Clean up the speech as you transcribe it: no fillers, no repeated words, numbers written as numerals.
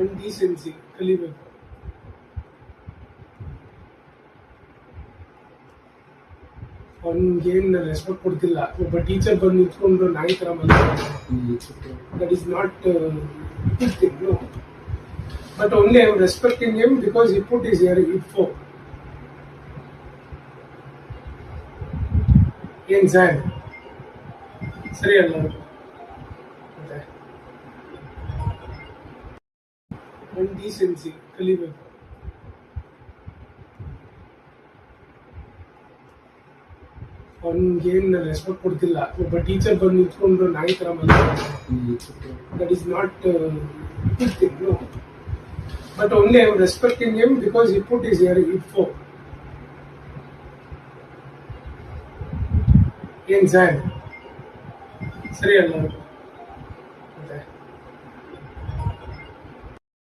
ಒಂದು ಡೀಸೆನ್ಸಿ ಕಲಿಬೇಕು. ಅವ್ನಿಗೇನು ರೆಸ್ಪೆಕ್ಟ್ ಕೊಡ್ತಿಲ್ಲ. ಒಬ್ಬ ಟೀಚರ್ ಬಂದು ನಿಂತ್ಕೊಂಡು ನಾಯಿ ಥರ ಮಾತಾಡ್ತಾರೆ. That is not good thing, no. But only I am respecting him because he put his info. ಏನ್ ಸ್ಯಾಡ್ ಸರಿ ಅಲ್ಲ? ಮತ್ತೆ ಒಂದು ಡೀಸೆನ್ಸಿ ಕಲಿಬೇಕು. ಅವ್ನಿಗೇನು ರೆಸ್ಪೆಕ್ಟ್ ಕೊಡ್ತಿಲ್ಲ. ಒಬ್ಬ ಟೀಚರ್ ಬಂದು ನಿಂತ್ಕೊಂಡು ನಾಯಿ ಥರ ಮಾತಾಡ್ತಾರೆ. That is not good thing, no. But only I am respecting him because he put his info. ಏನ್ ಸ್ಯಾಡ್ ಸರಿ ಅಲ್ಲ?